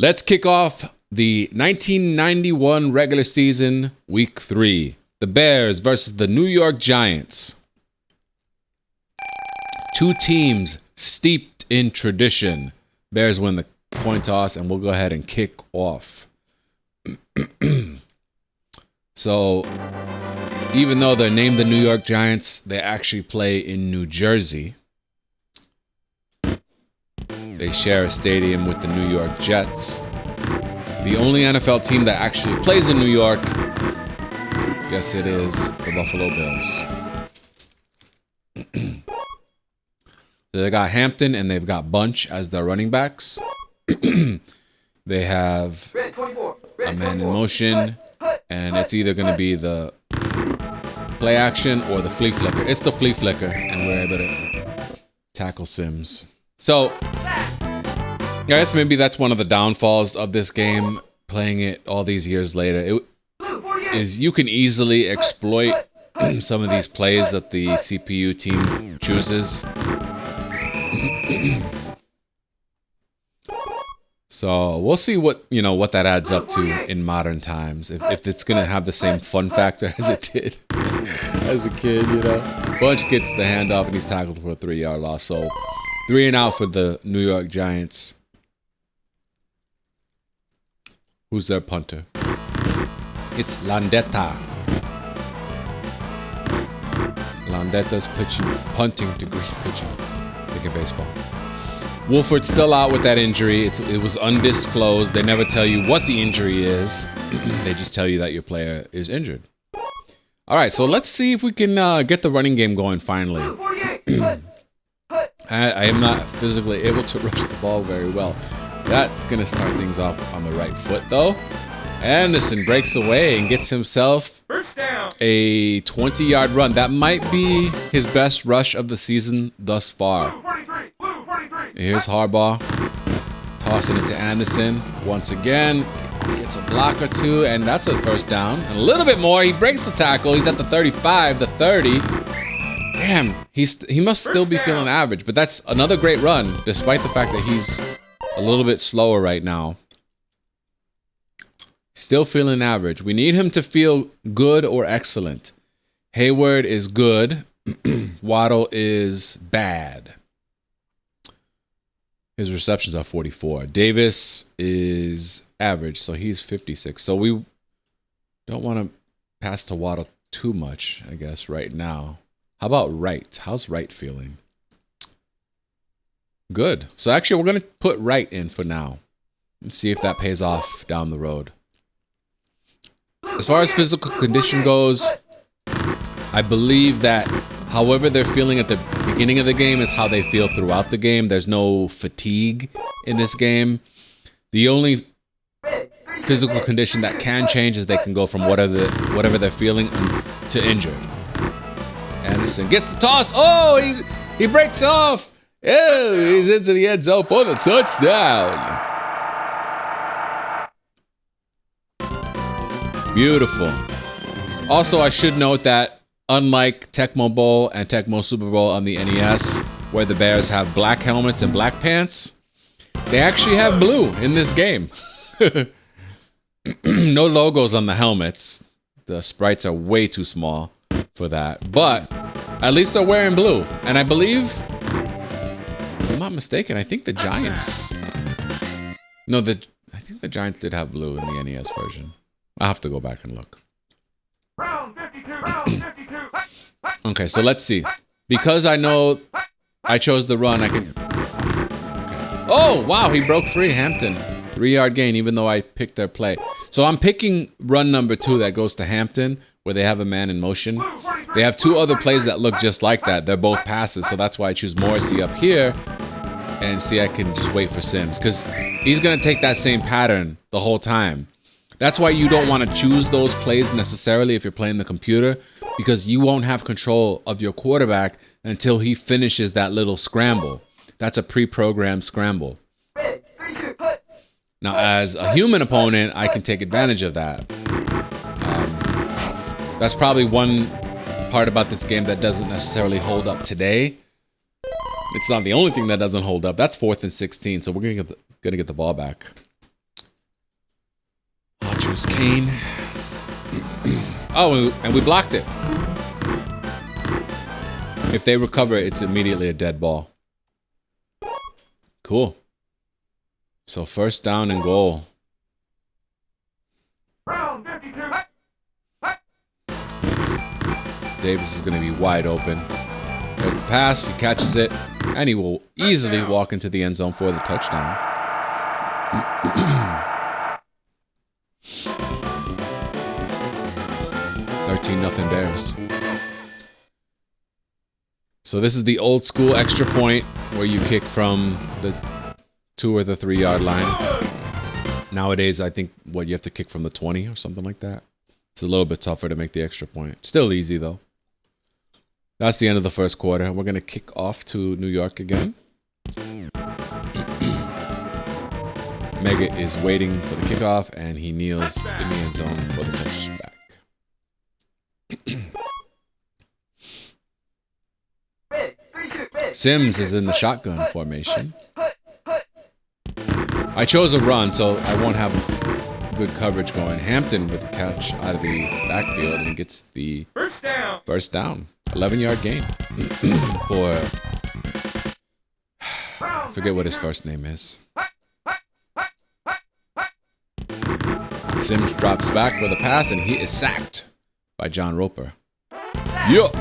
Let's kick off the 1991 regular season, week 3. The Bears versus the New York Giants. Two teams steeped in tradition. Bears win the coin toss, and we'll go ahead and kick off. So, even though they're named the New York Giants, they actually play in New Jersey. They share a stadium with the New York Jets. The only NFL team that actually plays in New York, yes, it is the Buffalo Bills. So they got Hampton and they've got Bunch as their running backs. They have a man in motion, and it's either going to be the play action or the flea flicker. It's the flea flicker, and we're able to tackle Sims. So, I guess maybe that's one of the downfalls of this game, playing it all these years later. Is you can easily exploit some of these plays that the CPU team chooses. So we'll see what that adds up to in modern times. If it's gonna have the same fun factor as it did as a kid, Bunch gets the handoff and he's tackled for a 3-yard loss. So 3 and out for the New York Giants. Who's their punter? It's Landeta. Landeta's punting to Green pitching. Like in baseball. Wolford's still out with that injury. It was undisclosed. They never tell you what the injury is. They just tell you that your player is injured. All right, so let's see if we can get the running game going finally. I am not physically able to rush the ball very well. That's going to start things off on the right foot, though. Anderson breaks away and gets himself a 20-yard run. That might be his best rush of the season thus far. Here's Harbaugh. Tossing it to Anderson. Once again, gets a block or two, and that's a first down. And a little bit more. He breaks the tackle. He's at the 35, the 30. Damn, he must still be feeling average, but that's another great run, despite the fact that he's a little bit slower right now. Still feeling average. We need him to feel good or excellent. Hayward is good. Waddle is bad. His receptions are 44. Davis is average, so he's 56. So we don't want to pass to Waddle too much, I guess, right now. How about Wright? How's Wright feeling? Good. So actually, we're going to put Wright in for now. Let's see if that pays off down the road. As far as physical condition goes, I believe that however they're feeling at the beginning of the game is how they feel throughout the game. There's no fatigue in this game. The only physical condition that can change is they can go from whatever they're feeling to injured. Anderson gets the toss. Oh, he breaks off. Oh, he's into the end zone for the touchdown. Beautiful. Also, I should note that unlike Tecmo Bowl and Tecmo Super Bowl on the NES, where the Bears have black helmets and black pants, they actually have blue in this game. No logos on the helmets. The sprites are way too small for that. But at least they're wearing blue. And I believe, if I'm not mistaken, I think the Giants... No, I think the Giants did have blue in the NES version. I'll have to go back and look. Round 52. Okay, so let's see. Because I know I chose the run, I can... Okay. Oh, wow, he broke free, Hampton. 3-yard gain, even though I picked their play. So I'm picking run number 2 that goes to Hampton, where they have a man in motion. They have 2 other plays that look just like that. They're both passes, so that's why I choose Morrissey up here. And see, I can just wait for Sims, because he's going to take that same pattern the whole time. That's why you don't want to choose those plays necessarily if you're playing the computer, because you won't have control of your quarterback until he finishes that little scramble. That's a pre-programmed scramble. Now, as a human opponent, I can take advantage of that. That's probably one part about this game that doesn't necessarily hold up today. It's not the only thing that doesn't hold up. That's 4th and 16, so we're gonna get the ball back. loose cane. Oh, and we blocked it. If they recover, it's immediately a dead ball. Cool. So first down and goal. Round 52. Davis is going to be wide open. There's the pass. He catches it. And he will easily walk into the end zone for the touchdown. 13-0 Bears. So this is the old school extra point where you kick from the 2 or the 3 yard line. Nowadays, I think you have to kick from the 20 or something like that. It's a little bit tougher to make the extra point. Still easy though. That's the end of the first quarter. We're gonna kick off to New York again. Mega is waiting for the kickoff and he kneels in the end zone for the touchback. Sims is in the shotgun formation. I chose a run, so I won't have good coverage going. Hampton with the catch out of the backfield and gets the first down. 11-yard gain for... I forget what his first name is. Sims drops back with a pass and he is sacked by John Roper. Yup.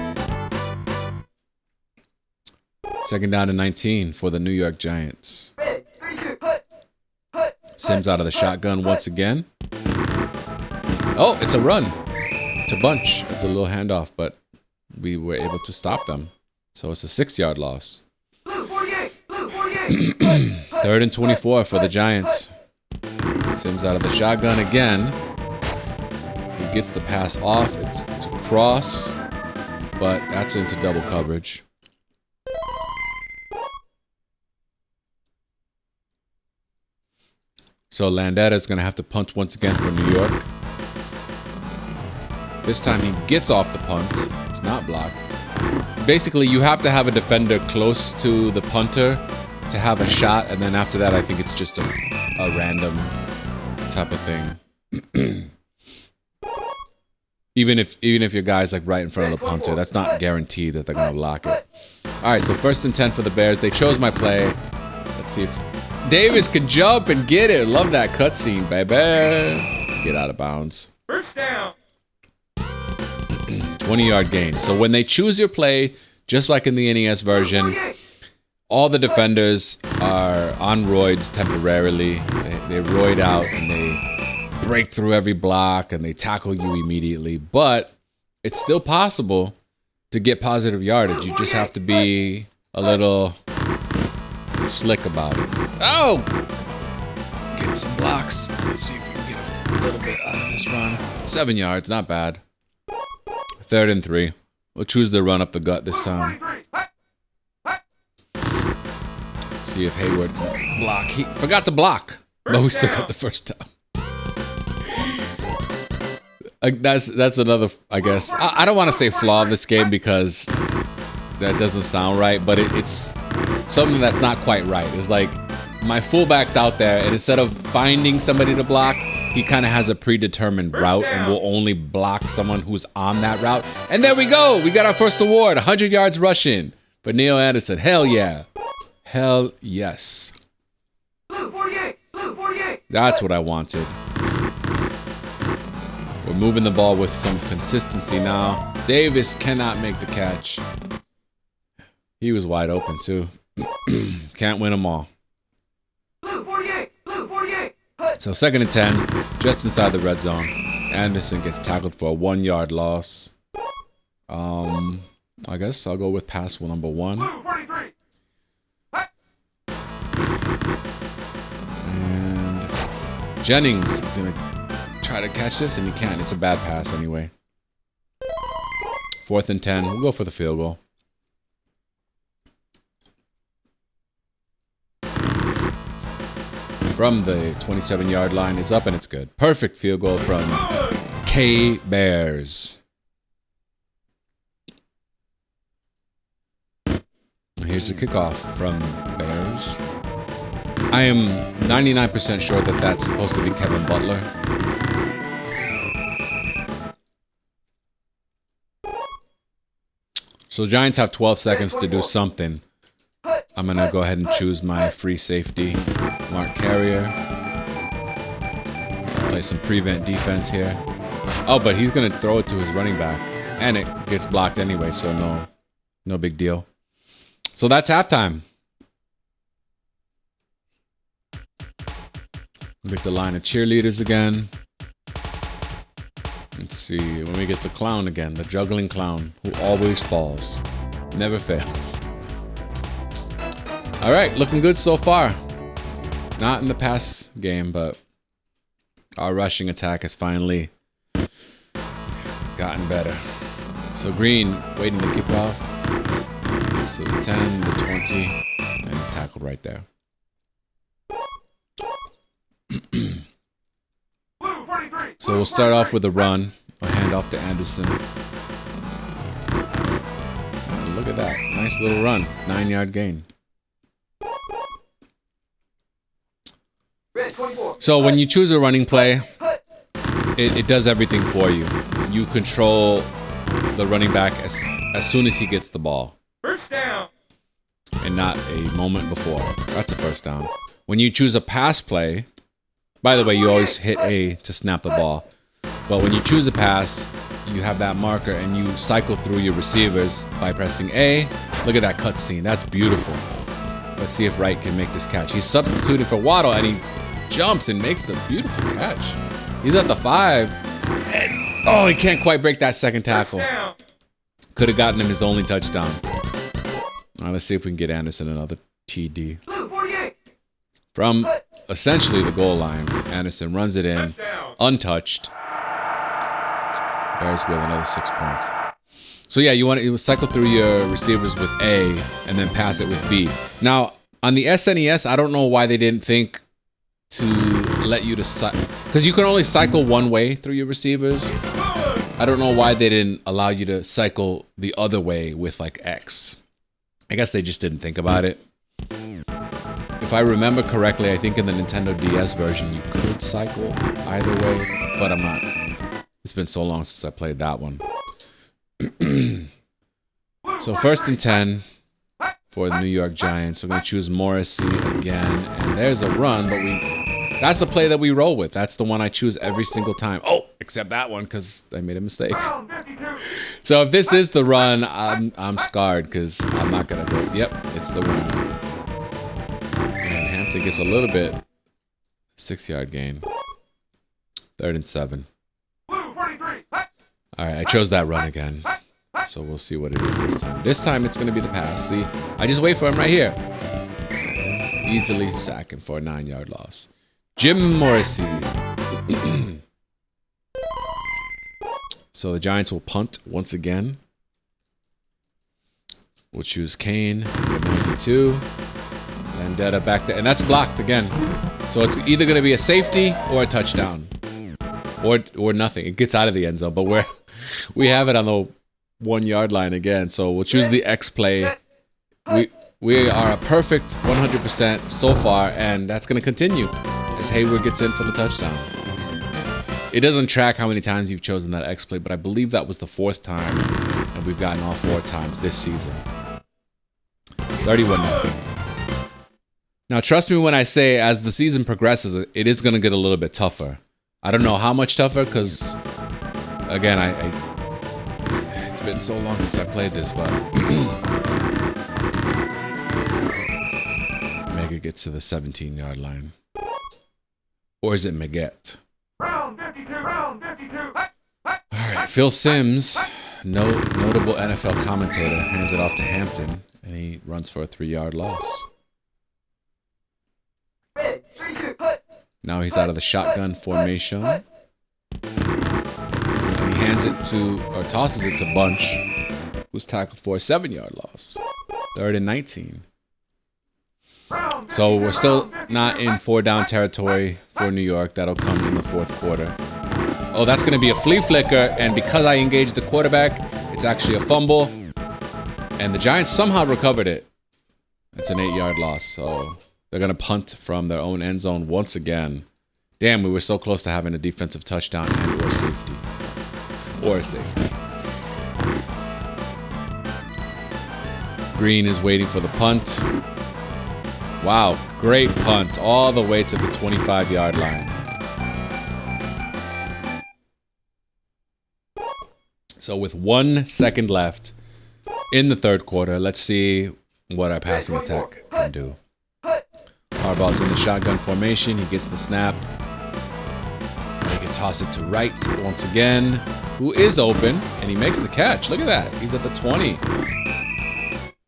Second down and 19 for the New York Giants. Sims out of the shotgun once again. Oh, it's a run. It's a bunch. It's a little handoff, but we were able to stop them. So it's a 6-yard loss. 3rd and 24 for the Giants. Sims out of the shotgun again. He gets the pass off. It's to cross, but that's into double coverage. So Landetta is going to have to punt once again for New York. This time he gets off the punt. It's not blocked. Basically, you have to have a defender close to the punter to have a shot, and then after that, I think it's just a random type of thing. Even if your guy's like right in front of the punter, that's not guaranteed that they're going to block it. All right, so 1st and 10 for the Bears. They chose my play. Let's see if Davis can jump and get it. Love that cutscene, baby. Get out of bounds. First down. 20-yard gain. So when they choose your play, just like in the NES version, all the defenders are on roids temporarily. They roid out and they break through every block and they tackle you immediately. But it's still possible to get positive yardage. You just have to be a little slick about it. Oh! Get some blocks. Let's see if we can get a little bit out of this run. 7 yards, not bad. 3rd and 3. We'll choose the run up the gut this time. See if Hayward can block. He forgot to block, but we still got the first down. That's another, I guess. I don't want to say flaw of this game because that doesn't sound right, but it's something that's not quite right. It's like my fullback's out there, and instead of finding somebody to block, he kind of has a predetermined route and will only block someone who's on that route. And there we go. We got our first award, 100 yards rushing for Neil Anderson. Hell yeah. Hell yes. Blue 48. Blue 48. That's what I wanted. We're moving the ball with some consistency now. Davis cannot make the catch. He was wide open too. Can't win them all. Blue 48. Blue 48. So 2nd and 10, just inside the red zone. Anderson gets tackled for a 1-yard loss. I guess I'll go with pass number 1. Blue 43. And Jennings is gonna try to catch this, and he can't. It's a bad pass anyway. 4th and 10. We'll go for the field goal. From the 27-yard line is up, and it's good. Perfect field goal from K Bears. Here's the kickoff from Bears. I am 99% sure that that's supposed to be Kevin Butler. So the Giants have 12 seconds to do something. I'm going to go ahead and choose my free safety. Mark Carrier. Play some prevent defense here. Oh, but he's going to throw it to his running back. And it gets blocked anyway, so no big deal. So that's halftime. Look at the line of cheerleaders again. Let's see, when we get the clown again, the juggling clown who always falls, never fails. All right, looking good so far. Not in the past game, but our rushing attack has finally gotten better. So Green waiting to kick off. Gets to the 10, the 20, and he's tackled right there. So we'll start off with a run. A handoff to Anderson. Oh, look at that. Nice little run. 9-yard gain. So when you choose a running play, it does everything for you. You control the running back as soon as he gets the ball. First down. And not a moment before. That's a first down. When you choose a pass play, by the way, you always hit A to snap the ball. But when you choose a pass, you have that marker and you cycle through your receivers by pressing A. Look at that cutscene. That's beautiful. Let's see if Wright can make this catch. He's substituting for Waddle and he jumps and makes a beautiful catch. He's at the 5. And, oh, he can't quite break that second tackle. Could have gotten him his only touchdown. All right, let's see if we can get Anderson another TD. From essentially the goal line, Anderson runs it in, untouched. Bears with another 6 points. So yeah, you want to cycle through your receivers with A and then pass it with B. Now, on the SNES, I don't know why they didn't think to let you to cycle, because you can only cycle one way through your receivers. I don't know why they didn't allow you to cycle the other way with like X. I guess they just didn't think about it. If I remember correctly, I think in the Nintendo DS version, you could cycle either way, but I'm not. It's been so long since I played that one. So 1st and 10 for the New York Giants. I'm going to choose Morrissey again. And there's a run, but that's the play that we roll with. That's the one I choose every single time. Oh, except that one because I made a mistake. So if this is the run, I'm scarred because I'm not going to go. Yep, it's the run. And Hampton gets a little bit. 6-yard gain. 3rd and 7. All right, I chose that run again. So we'll see what it is this time. This time it's going to be the pass. See, I just wait for him right here. And easily sack him for a 9-yard loss. Jim Morrissey. So the Giants will punt once again. We'll choose Kane, 92. Vendetta back there, and that's blocked again. So it's either going to be a safety or a touchdown. Or nothing. It gets out of the end zone, but we have it on the 1-yard line again. So we'll choose the X play. We are a perfect 100% so far, and that's going to continue as Hayward gets in for the touchdown. It doesn't track how many times you've chosen that X play, but I believe that was the 4th time, and we've gotten all 4 times this season. 31-0. Now, trust me when I say, as the season progresses, it is going to get a little bit tougher. I don't know how much tougher, because, again, it's been so long since I played this, but Mega gets to the 17-yard line. Or is it Megette? Round 52. All right, Phil Simms, notable NFL commentator, hands it off to Hampton, and he runs for a 3-yard loss. Now he's out of the shotgun formation. And he hands it to, or tosses it to Bunch, who's tackled for a 7-yard loss. 3rd and 19. So we're still not in 4-down territory for New York. That'll come in the 4th quarter. Oh, that's going to be a flea flicker. And because I engaged the quarterback, it's actually a fumble. And the Giants somehow recovered it. It's an 8-yard loss. So they're going to punt from their own end zone once again. Damn, we were so close to having a defensive touchdown and or safety. Or a safety. Green is waiting for the punt. Wow, great punt all the way to the 25-yard line. So with 1 second left in the third quarter, let's see what our passing attack can do. Harbaugh's in the shotgun formation. He gets the snap. He can toss it to right once again, who is open, and he makes the catch. Look at that. He's at the 20.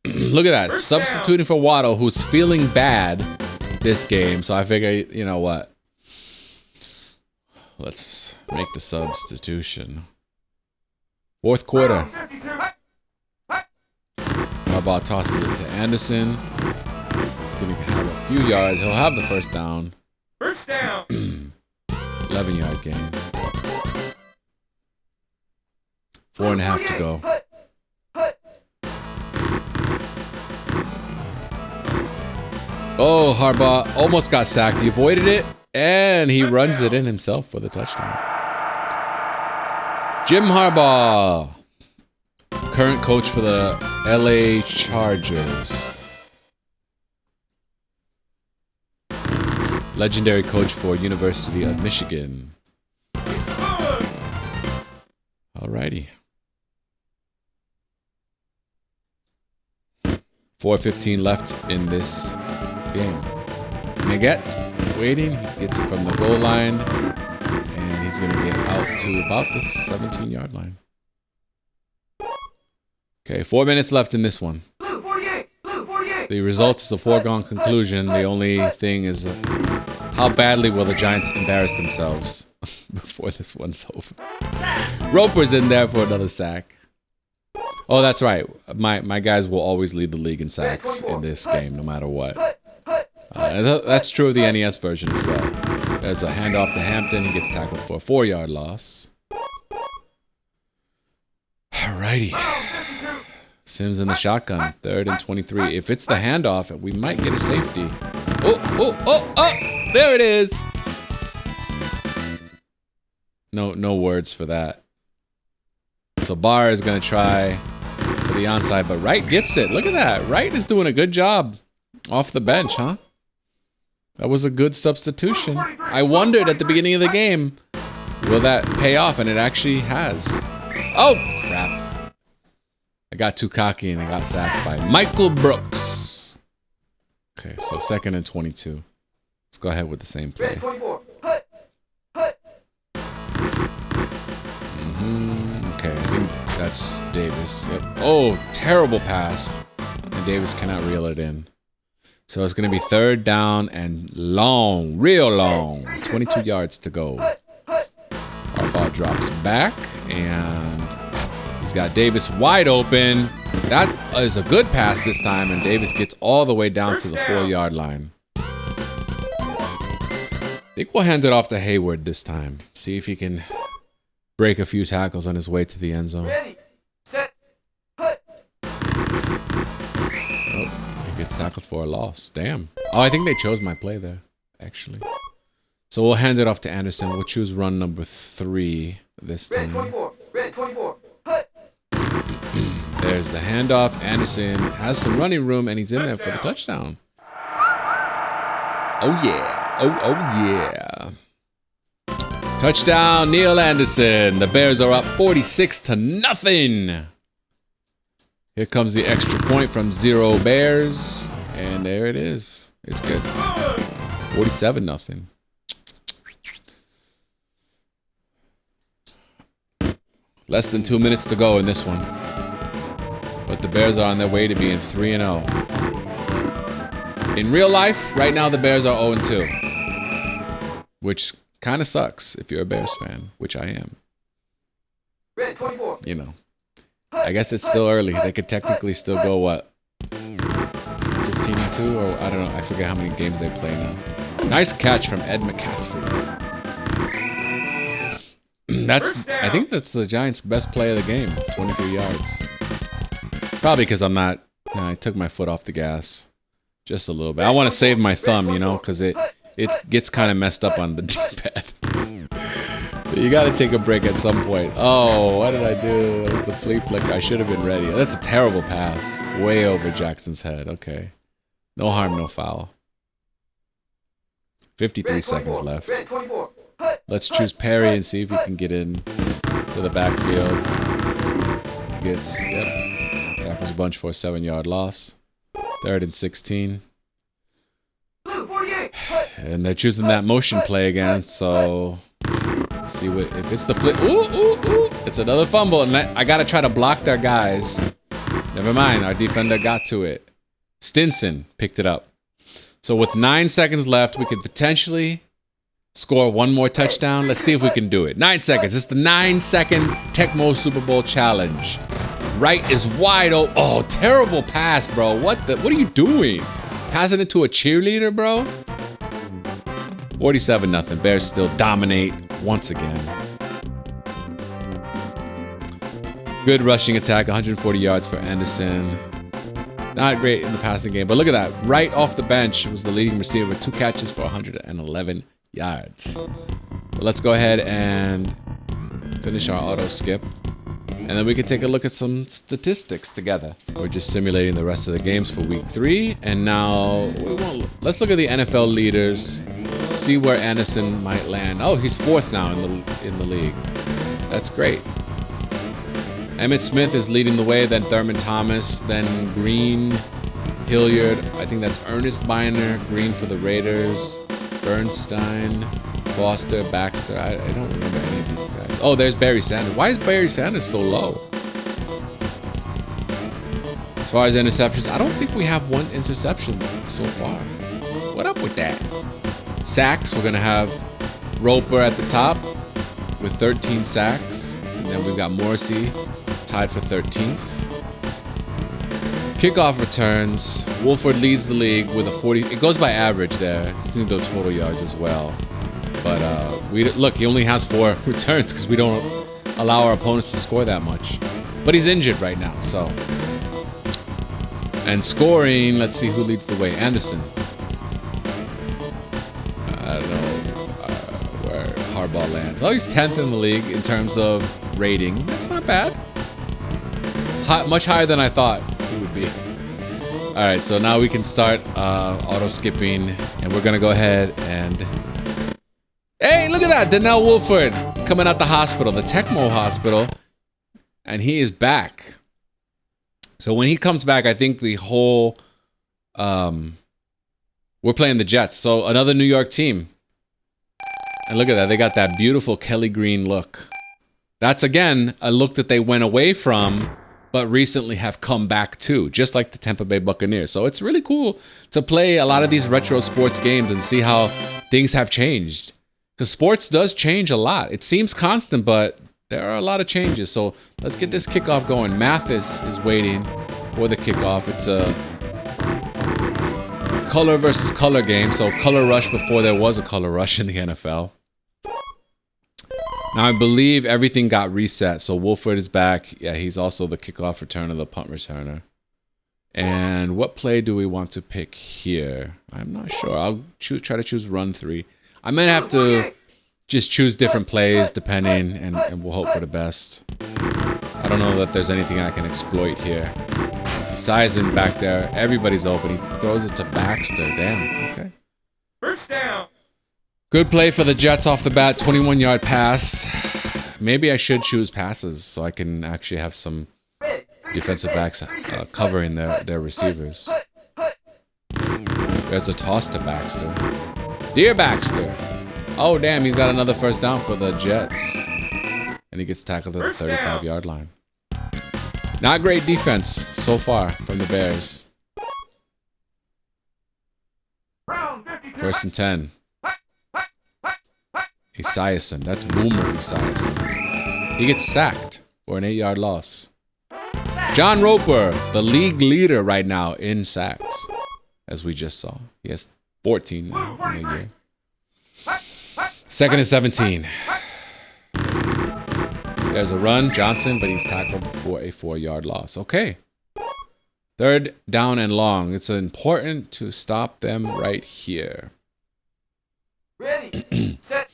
Look at that. Substituting for Waddle, who's feeling bad this game. So I figure, you know what? Let's make the substitution. Fourth quarter. Harbaugh tosses it to Anderson. He's going to have a few yards. He'll have the first down. First down. 11-yard gain. 4.5 to go. Oh, Harbaugh almost got sacked. He avoided it, and he runs it in himself for the touchdown. Jim Harbaugh, current coach for the LA Chargers. Legendary coach for University of Michigan. Alrighty. 4:15 left in this game. Neget waiting. He gets it from the goal line. And he's going to get out to about the 17-yard line. Okay, 4 minutes left in this one. The result is a foregone conclusion. The only thing is how badly will the Giants embarrass themselves before this one's over. Roper's in there for another sack. Oh, that's right. My guys will always lead the league in sacks in this game, no matter what. That's true of the NES version as well. There's a handoff to Hampton. He gets tackled for a 4-yard loss. Alrighty. Sims in the shotgun. 3rd and 23. If it's the handoff, we might get a safety. Oh! There it is. No words for that. So Barr is going to try for the onside, but Wright gets it. Look at that. Wright is doing a good job off the bench, huh? That was a good substitution. I wondered at the beginning of the game, will that pay off? And it actually has. Oh, crap. I got too cocky and I got sacked by Michael Brooks. Okay, so 2nd and 22. Let's go ahead with the same play. Okay, I think that's Davis. Yep. Oh, terrible pass. And Davis cannot reel it in. So it's going to be 3rd down and long, real long. 22 yards to go. Harbaugh drops back, and he's got Davis wide open. That is a good pass this time, and Davis gets all the way down to the 4-yard line. I think we'll hand it off to Hayward this time. See if he can break a few tackles on his way to the end zone. Gets tackled for a loss. Damn. Oh, I think they chose my play there, actually. So we'll hand it off to Anderson. We'll choose run number 3 this time. There's the handoff. Anderson has some running room, and he's in there for the touchdown. Oh, yeah. Oh, yeah. Touchdown, Neil Anderson. The Bears are up 46-0. Here comes the extra point from 0 Bears. And there it is. It's good. 47-0. Less than 2 minutes to go in this one. But the Bears are on their way to being 3-0. In real life, right now the Bears are 0-2. Which kind of sucks if you're a Bears fan, which I am. You know. I guess it's still early. They could technically still go, what? 15-2? Or I don't know. I forget how many games they play now. Nice catch from Ed McCaffrey. I think that's the Giants' best play of the game. 23 yards. Probably because I took my foot off the gas. Just a little bit. I want to save my thumb, you know, because it gets kind of messed up on the D-pad. So you got to take a break at some point. Oh, what did I do? That was the flea flicker. I should have been ready. That's a terrible pass. Way over Jackson's head. Okay. No harm, no foul. 53 seconds left. Let's choose Perry and see if we can get in to the backfield. Gets, yep. Tackles a bunch for a 7-yard loss. 3rd and 16. And they're choosing that motion play again, so see what if it's the flip. Ooh, ooh, ooh. It's another fumble, and I gotta try to block their guys. Never mind, our defender got to it. Stinson picked it up. So with 9 seconds left, we could potentially score one more touchdown. Let's see if we can do it. 9 seconds. It's the 9-second Tecmo Super Bowl challenge. Right is wide open. Oh, terrible pass, bro. What are you doing? Passing it to a cheerleader, bro? 47-0. Bears still dominate once again. Good rushing attack. 140 yards for Anderson. Not great in the passing game, but look at that. Right off the bench was the leading receiver with 2 catches for 111 yards. But let's go ahead and finish our auto skip. And then we can take a look at some statistics together. We're just simulating the rest of the games for week 3. And now, let's look at the NFL leaders. See where Anderson might land. Oh, he's 4th now in the league. That's great. Emmitt Smith is leading the way, then Thurman Thomas, then Green, Hilliard. I think that's Ernest Biner, Green for the Raiders, Bernstein, Foster, Baxter. I don't remember any of these guys. Oh, there's Barry Sanders. Why is Barry Sanders so low? As far as interceptions, I don't think we have one interception so far. What up with that? Sacks, we're going to have Roper at the top with 13 sacks. And then we've got Morrissey tied for 13th. Kickoff returns. Wolford leads the league with a 40. It goes by average there. You can do total yards as well. But look, he only has 4 returns because we don't allow our opponents to score that much. But he's injured right now, so. And scoring, let's see who leads the way. Anderson. I don't know where Harbaugh lands. Oh, he's 10th in the league in terms of rating. That's not bad. Much higher than I thought he would be. All right, so now we can start auto skipping, and we're gonna go ahead and. Hey, look at that, Donnell Wolford coming out the hospital, the Tecmo hospital, and he is back. So when he comes back, I think the whole we're playing the Jets, so another New York team. And look at that, they got that beautiful Kelly Green look. That's again a look that they went away from, but recently have come back to, just like the Tampa Bay Buccaneers. So it's really cool to play a lot of these retro sports games and see how things have changed. Because sports does change a lot. It seems constant, but there are a lot of changes. So let's get this kickoff going. Mathis is waiting for the kickoff. It's a color versus color game. So color rush before there was a color rush in the NFL. Now I believe everything got reset. So Wolford is back. Yeah, he's also the kickoff returner, the punt returner. And what play do we want to pick here? I'm not sure. I'll try to choose run 3. I might have to just choose different plays depending, and we'll hope for the best. I don't know that there's anything I can exploit here. Sizing back there. Everybody's open. He throws it to Baxter. Damn. Okay. First down. Good play for the Jets off the bat. 21-yard pass. Maybe I should choose passes so I can actually have some defensive backs covering their receivers. There's a toss to Baxter. Dear Baxter. Oh, damn, he's got another first down for the Jets. And he gets tackled at the 35-yard line. Not great defense so far from the Bears. First and 10. Esiason. That's Boomer Esiason. He gets sacked for an 8-yard loss. John Roper, the league leader right now in sacks, as we just saw. He has 14 now in the year. Second and 17. There's a run, Johnson, but he's tackled for a 4-yard loss. Okay. Third down and long. It's important to stop them right here. Ready, set,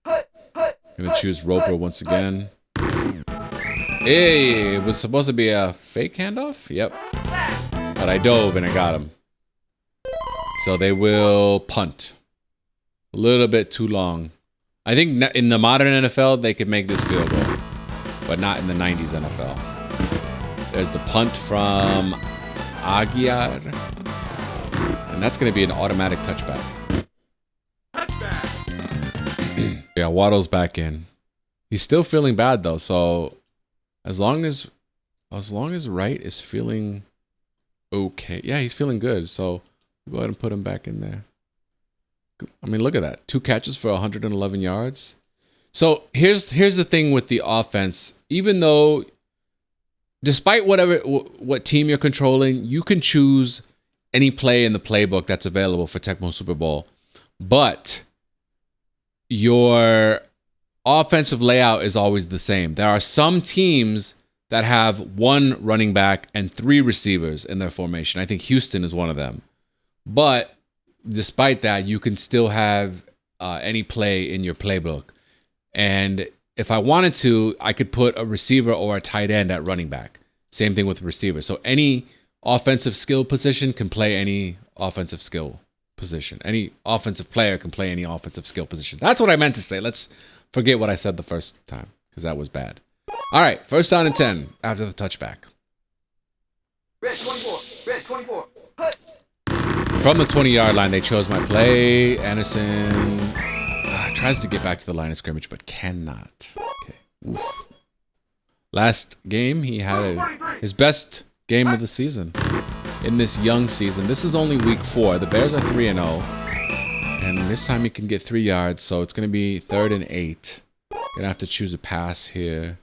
put. Gonna choose Roper once again. Hey, it was supposed to be a fake handoff? Yep. But I dove and I got him. So they will punt. A little bit too long. I think in the modern NFL, they could make this field goal. But not in the 90s NFL. There's the punt from Aguiar. And that's going to be an automatic touchback. Yeah, Waddle's back in. He's still feeling bad though, so as long as Wright is feeling okay. Yeah, he's feeling good. So we'll go ahead and put him back in there. I mean, look at that. 2 catches for 111 yards. So here's the thing with the offense. Even though despite what team you're controlling, you can choose any play in the playbook that's available for Tecmo Super Bowl. But your offensive layout is always the same. There are some teams that have 1 running back and 3 receivers in their formation. I think Houston is one of them. But despite that, you can still have any play in your playbook. And if I wanted to, I could put a receiver or a tight end at running back. Same thing with receiver. So any offensive skill position can play any offensive skill position. Any offensive player can play any offensive skill position. That's what I meant to say. Let's forget what I said the first time because that was bad. All right, first down and 10 after the touchback. Red 24. Red 24. From the 20-yard line, they chose my play. Anderson tries to get back to the line of scrimmage, but cannot. Okay. Oof. Last game, he had his best game of the season in this young season. This is only week 4. The Bears are 3-0. And this time he can get 3 yards, so it's going to be 3rd and 8. Gonna have to choose a pass here.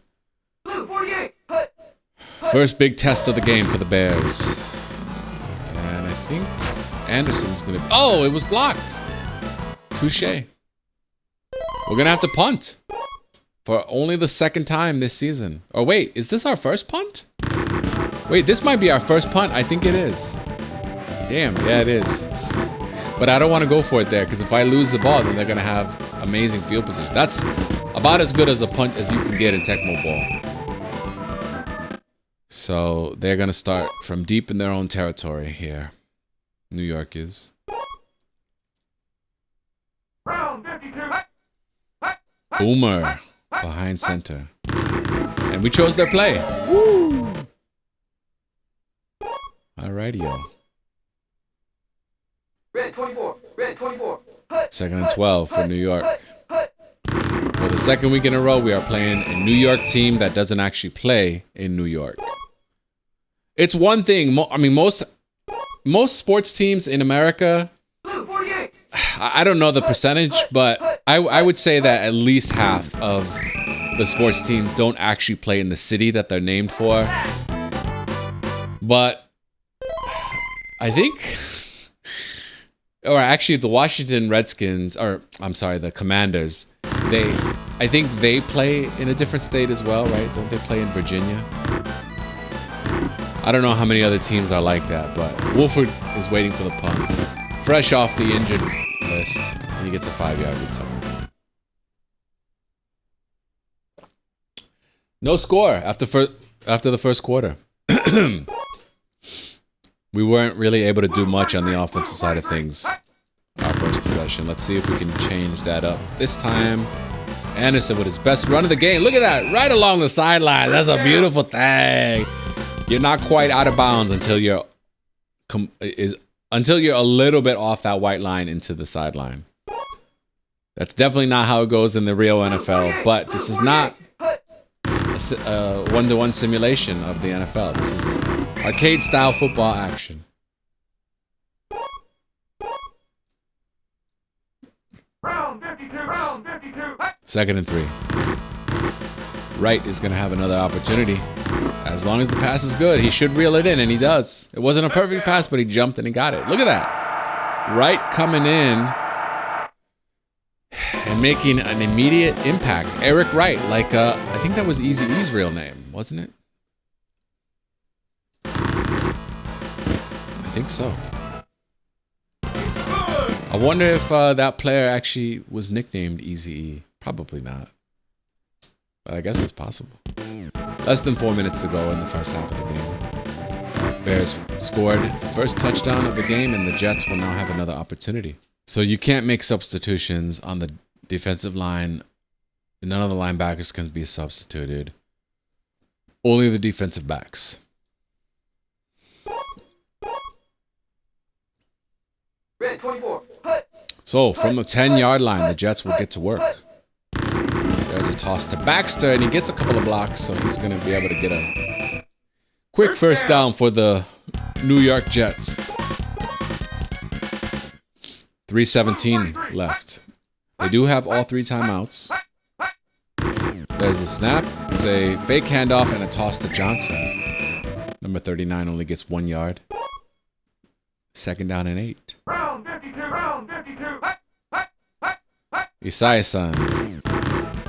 First big test of the game for the Bears. And I think Anderson's gonna... Oh, it was blocked. Touche. We're gonna have to punt. For only the 2nd time this season. Oh wait, is this our first punt? Wait, this might be our first punt. I think it is. Damn, yeah it is. But I don't want to go for it there, because if I lose the ball, then they're gonna have amazing field position. That's about as good as a punt as you can get in Tecmo Ball. So they're gonna start from deep in their own territory here. New York is. Round 52. Boomer behind center. And we chose their play. Woo! Alrighty-o. Red 24. Red 24. 2nd and 12 for New York. For the 2nd week in a row, we are playing a New York team that doesn't actually play in New York. It's one thing. I mean, most sports teams in America, I don't know the percentage, but I would say that at least half of the sports teams don't actually play in the city that they're named for. But I think, or actually the Washington Redskins, or I'm sorry, the Commanders, I think they play in a different state as well, right? Don't they play in Virginia? I don't know how many other teams are like that, but Wolford is waiting for the punt. Fresh off the injured list, and he gets a 5-yard return. No score after the first quarter. We weren't really able to do much on the offensive side of things. Our first possession. Let's see if we can change that up this time. Anderson with his best run of the game. Look at that, right along the sideline. That's a beautiful thing. You're not quite out of bounds until you're a little bit off that white line into the sideline. That's definitely not how it goes in the real NFL, but this is not a one-to-one simulation of the NFL. This is arcade-style football action. Round 52. Round 52. 2nd and 3. Wright is going to have another opportunity. As long as the pass is good, he should reel it in, and he does. It wasn't a perfect pass, but he jumped and he got it. Look at that. Wright coming in and making an immediate impact. Eric Wright, like I think that was Eazy-E's real name, wasn't it? I think so. I wonder if that player actually was nicknamed Eazy-E. Probably not. But I guess it's possible. Less than 4 minutes to go in the first half of the game. Bears scored the first touchdown of the game, and the Jets will now have another opportunity. So you can't make substitutions on the defensive line. None of the linebackers can be substituted. Only the defensive backs. Red 24. So from the 10-yard line, the Jets will get to work. There's a toss to Baxter, and he gets a couple of blocks, so he's going to be able to get a quick first down for the New York Jets. 3:17 left. They do have all 3 timeouts. There's a snap. It's a fake handoff and a toss to Johnson. Number 39 only gets 1 yard. 2nd down and 8. Round 52. Round 52. Isaiah-san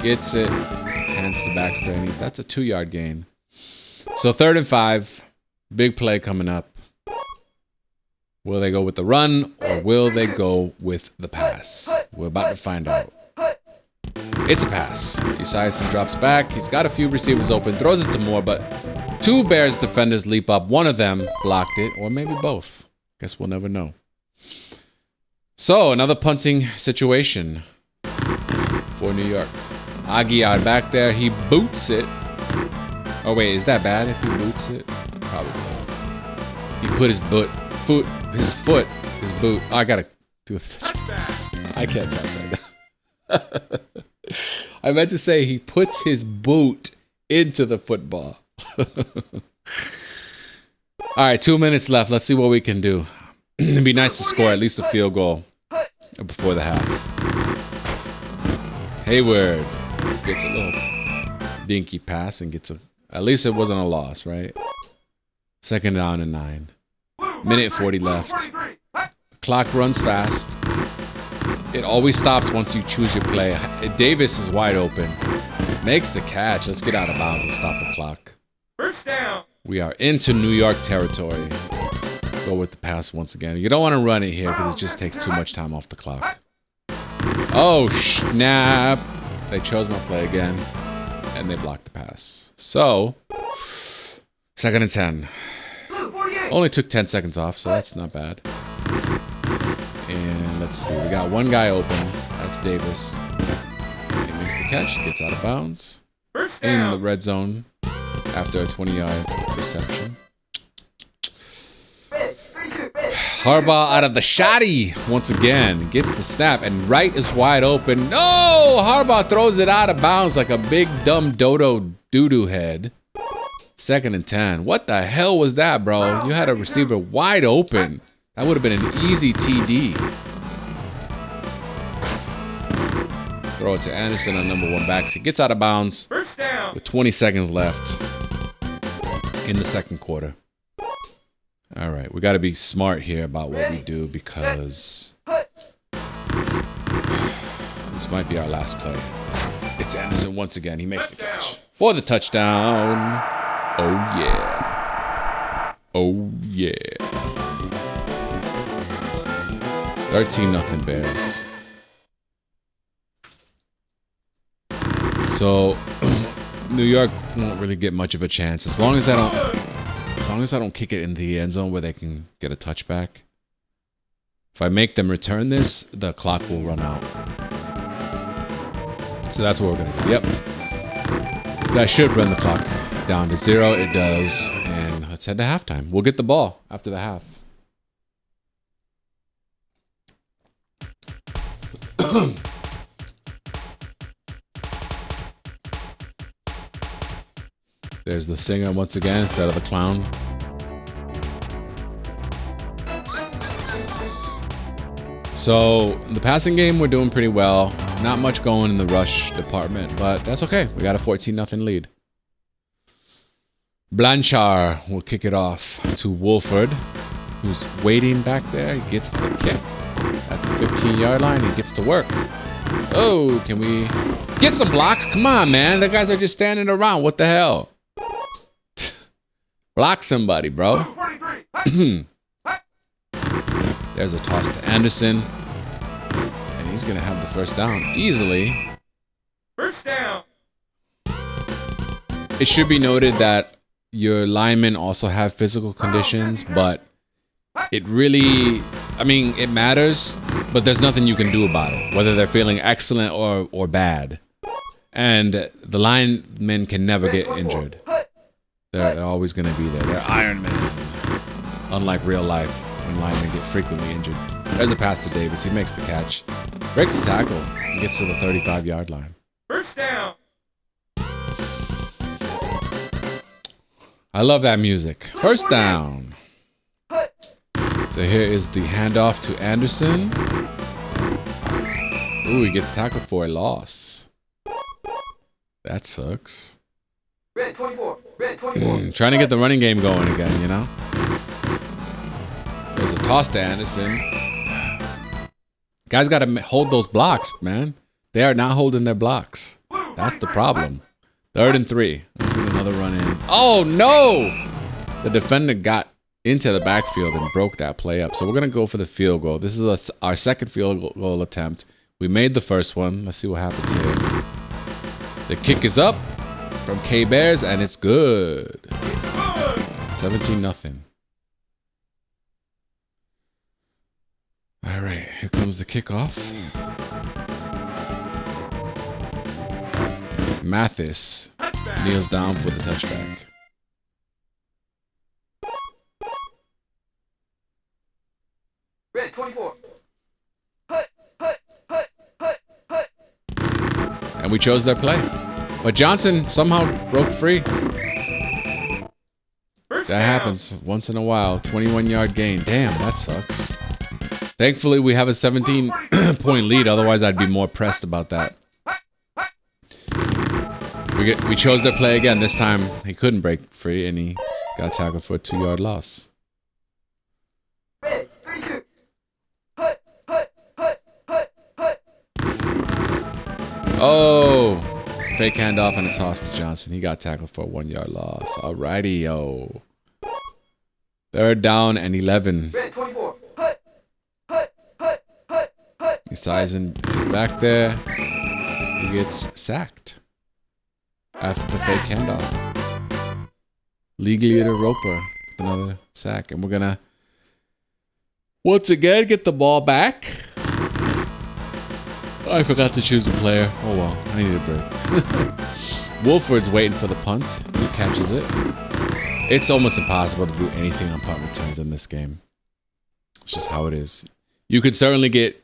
gets it. Hands to Baxter, and that's a 2-yard gain. So 3rd and 5. Big play coming up. Will they go with the run, or will they go with the pass? We're about to find out. It's a pass. Isaiah-san drops back. He's got a few receivers open. Throws it to Moore, but 2 Bears defenders leap up. One of them blocked it, or maybe both. Guess we'll never know. So, another punting situation for New York. Aguiar back there. He boots it. Oh, wait. Is that bad if he boots it? Probably. He put his boot. Oh, I gotta do it. I can't talk right now. I meant to say he puts his boot into the football. All right, 2 minutes left. Let's see what we can do. It'd be nice to score at least a field goal before the half. Hayward gets a little dinky pass and gets a... At least it wasn't a loss, right? 2nd down and 9. Minute 40 left. The clock runs fast. It always stops once you choose your play. Davis is wide open. Makes the catch. Let's get out of bounds and stop the clock. First down. We are into New York territory. Go with the pass once again. You don't want to run it here because it just takes too much time off the clock. Oh, snap. They chose my play again. And they blocked the pass. So, 2nd and 10. Only took 10 seconds off, so that's not bad. And let's see. We got one guy open. That's Davis. He makes the catch. Gets out of bounds. In the red zone after a 20-yard reception. Harbaugh out of the shotty once again. Gets the snap, and right is wide open. No! Harbaugh throws it out of bounds like a big dumb dodo doo-doo head. 2nd and 10. What the hell was that, bro? You had a receiver wide open. That would have been an easy TD. Throw it to Anderson on number 1 backs. He gets out of bounds with 20 seconds left in the 2nd quarter. All right, we got to be smart here about what we do because this might be our last play. It's Anderson once again. He makes the catch for the touchdown. Oh, yeah. Oh, yeah. 13-0 Bears. So, New York won't really get much of a chance as long as I don't kick it in the end zone where they can get a touchback. If I make them return this, the clock will run out. So that's what we're going to do. Yep. That should run the clock down to 0. It does. And let's head to halftime. We'll get the ball after the half. There's the singer once again instead of the clown. So, in the passing game, we're doing pretty well. Not much going in the rush department, but that's okay. We got a 14-0 lead. Blanchard will kick it off to Wolford, who's waiting back there. He gets the kick at the 15-yard line. He gets to work. Oh, can we get some blocks? Come on, man. The guys are just standing around. What the hell? Block somebody, bro. There's a toss to Anderson. And he's going to have the first down easily. First down. It should be noted that your linemen also have physical conditions, but it really, I mean, it matters, but there's nothing you can do about it, whether they're feeling excellent or bad. And the linemen can never get injured. They're always going to be there. They're Iron Man. Unlike real life, when linemen get frequently injured. There's a pass to Davis. He makes the catch. Breaks the tackle. He gets to the 35-yard line. First down. I love that music. First down. So here is the handoff to Anderson. Ooh, he gets tackled for a loss. That sucks. Red 24. Red 24. Trying to get the running game going again, you know? There's a toss to Anderson. Guys got to hold those blocks, man. They are not holding their blocks. That's the problem. 3rd and 3. Let's get another run in. Oh, no! The defender got into the backfield and broke that play up. So we're going to go for the field goal. This is our second field goal attempt. We made the first one. Let's see what happens here. The kick is up from K-Bears, and it's good. 17-0. All right, here comes the kickoff. Mathis kneels down for the touchback. Red 24. And we chose their play. But Johnson somehow broke free. That happens once in a while. 21-yard gain. Damn, that sucks. Thankfully, we have a 17-point lead. Otherwise, I'd be more pressed about that. We chose their play again. This time, he couldn't break free, and he got tackled for a 2-yard loss. Red 32. Oh, fake handoff and a toss to Johnson. He got tackled for a 1-yard loss. Alrighty, yo. 3rd down and 11. Red 24. Eisen is back there. He gets sacked after the fake handoff. League leader Roper with another sack. And we're going to once again get the ball back. I forgot to choose a player. Oh well, I need a break. Wolford's waiting for the punt. He catches it. It's almost impossible to do anything on punt returns in this game. It's just how it is. You could certainly get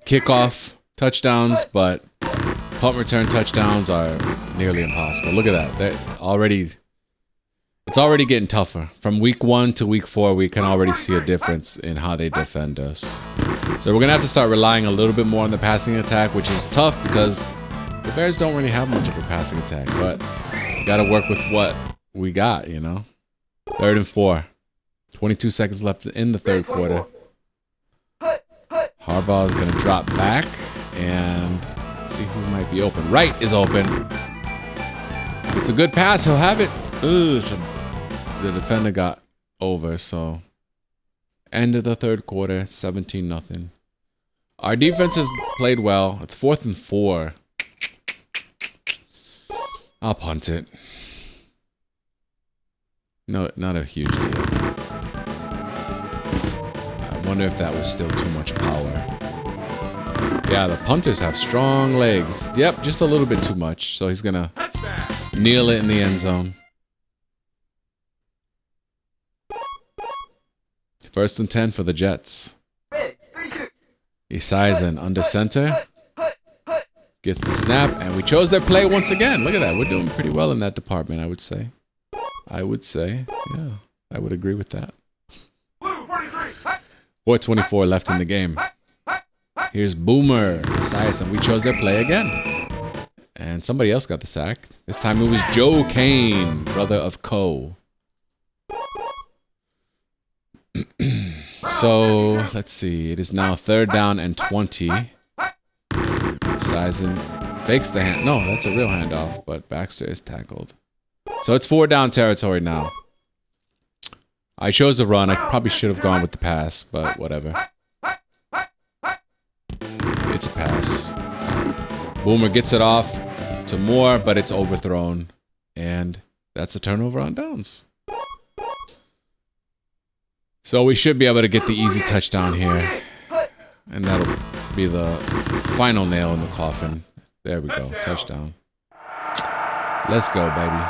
kickoff touchdowns, but punt return touchdowns are nearly impossible. Look at that. It's already getting tougher. From week 1 to week 4, we can already see a difference in how they defend us. So we're going to have to start relying a little bit more on the passing attack, which is tough because the Bears don't really have much of a passing attack, but you got to work with what we got, you know? 3rd and 4. 22 seconds left in the 3rd quarter. Harbaugh is going to drop back, and let's see who might be open. Wright is open. If it's a good pass, he'll have it. Ooh, the defender got over, so end of the 3rd quarter, 17-0. Our defense has played well. It's 4th and 4. I'll punt it. No, not a huge deal. I wonder if that was still too much power. Yeah, the punters have strong legs. Yep, just a little bit too much. So he's going to kneel it in the end zone. 1st and 10 for the Jets. Eisen under center. Gets the snap, and we chose their play once again. Look at that. We're doing pretty well in that department, I would say. Yeah, I would agree with that. 4:24 left in the game. Here's Boomer Esiason. We chose their play again. And somebody else got the sack. This time it was Joe Kane, brother of Cole. So, let's see. It is now 3rd down and 20. Sizen fakes the hand. No, that's a real handoff, but Baxter is tackled. So it's 4 down territory now. I chose a run. I probably should have gone with the pass, but whatever. It's a pass. Boomer gets it off to Moore, but it's overthrown. And that's a turnover on downs. So we should be able to get the easy touchdown here. And that'll be the final nail in the coffin. There we go. Touchdown. Let's go, baby.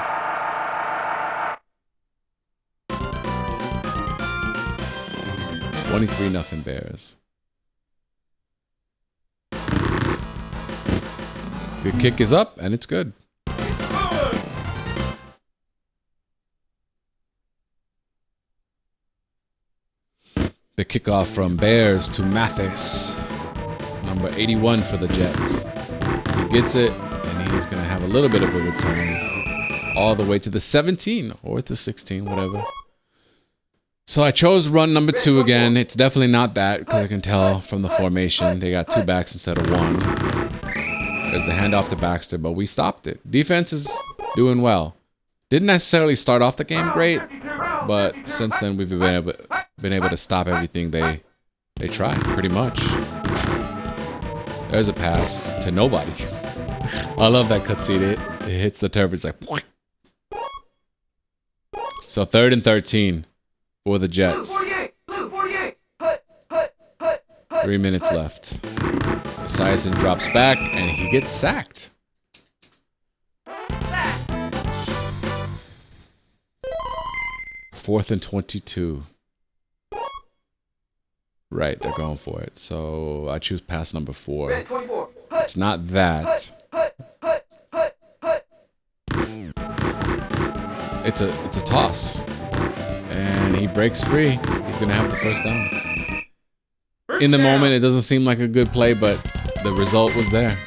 $23-0 Bears. The kick is up, and it's good. The kickoff from Bears to Mathis. Number 81 for the Jets. He gets it, and he's going to have a little bit of a return. All the way to the 17 or the 16, whatever. So I chose run number 2 again. It's definitely not that, because I can tell from the formation. They got 2 backs instead of 1. There's the handoff to Baxter, but we stopped it. Defense is doing well. Didn't necessarily start off the game great, but since then we've been able to stop everything they try, pretty much. There's a pass to nobody. I love that cutscene. It hits the turf. It's like, boing. So 3rd and 13 for the Jets. 3 minutes left. Esiason drops back, and he gets sacked. Fourth and 22. Right, they're going for it. So I choose pass number 4. It's not that. It's a toss. And he breaks free. He's going to have the first down. In the moment, it doesn't seem like a good play, but the result was there.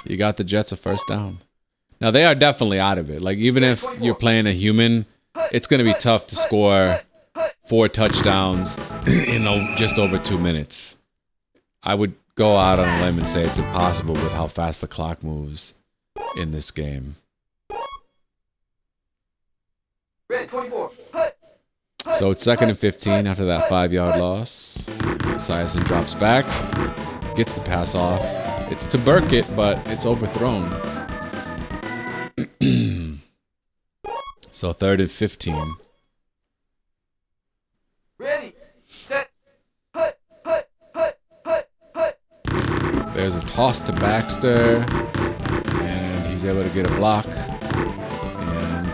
You got the Jets a first down. Now, they are definitely out of it. Like, even if you're playing a human, it's going to be tough to score 4 touchdowns in just over 2 minutes. I would go out on a limb and say it's impossible with how fast the clock moves in this game. So it's 2nd and 15 after that 5-yard loss. Esiason drops back, gets the pass off. It's to Burkett, but it's overthrown. So 3rd and 15. Ready, set, There's a toss to Baxter, and he's able to get a block. And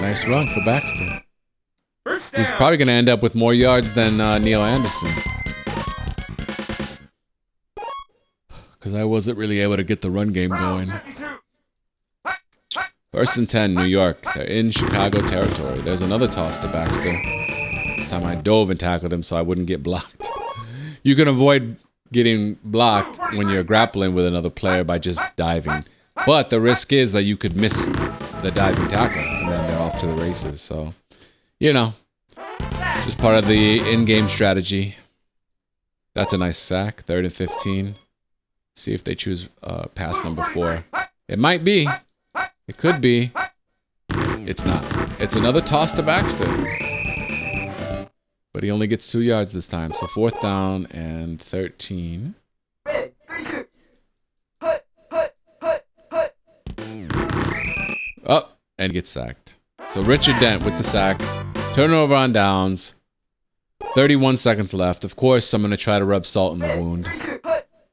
nice run for Baxter. He's probably going to end up with more yards than Neil Anderson. Because I wasn't really able to get the run game going. 1st and 10, New York. They're in Chicago territory. There's another toss to Baxter. This time I dove and tackled him so I wouldn't get blocked. You can avoid getting blocked when you're grappling with another player by just diving. But the risk is that you could miss the diving tackle, and then they're off to the races. So, you know, just part of the in-game strategy. That's a nice sack. 3rd and 15. See if they choose pass number 4. It might be. It could be. It's not. It's another toss to Baxter. But he only gets 2 yards this time. So 4th down and 13. Oh, and gets sacked. So Richard Dent with the sack. Turnover on downs. 31 seconds left. Of course, I'm going to try to rub salt in the wound.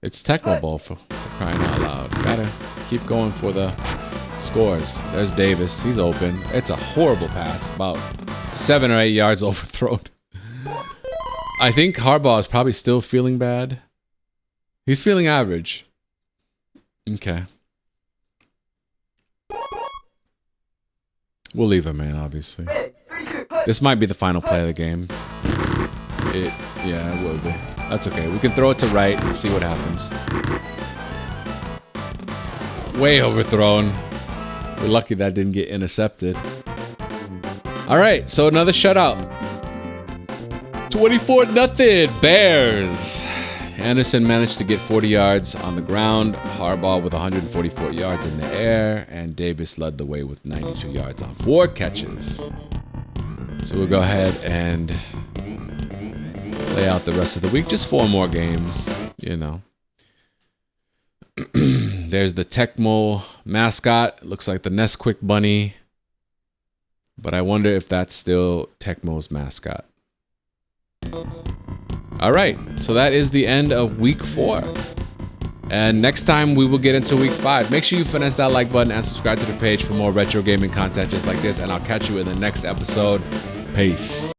It's Tecmo Bowl for crying out loud. Gotta keep going for the scores. There's Davis. He's open. It's a horrible pass. About 7 or 8 yards overthrown. I think Harbaugh is probably still feeling bad. He's feeling average. Okay. We'll leave him in, obviously. This might be the final play of the game. Yeah, it will be. That's okay. We can throw it to right and see what happens. Way overthrown. We're lucky that didn't get intercepted. All right, so another shutout. 24-0 Bears. Anderson managed to get 40 yards on the ground. Harbaugh with 144 yards in the air. And Davis led the way with 92 yards on 4 catches. So we'll go ahead and lay out the rest of the week. Just 4 more games, you know. There's the Tecmo mascot. Looks like the Nesquik bunny. But I wonder if that's still Tecmo's mascot. All right, so that is the end of week 4. And next time we will get into week 5. Make sure you finesse that like button and subscribe to the page for more retro gaming content just like this. And I'll catch you in the next episode. Peace.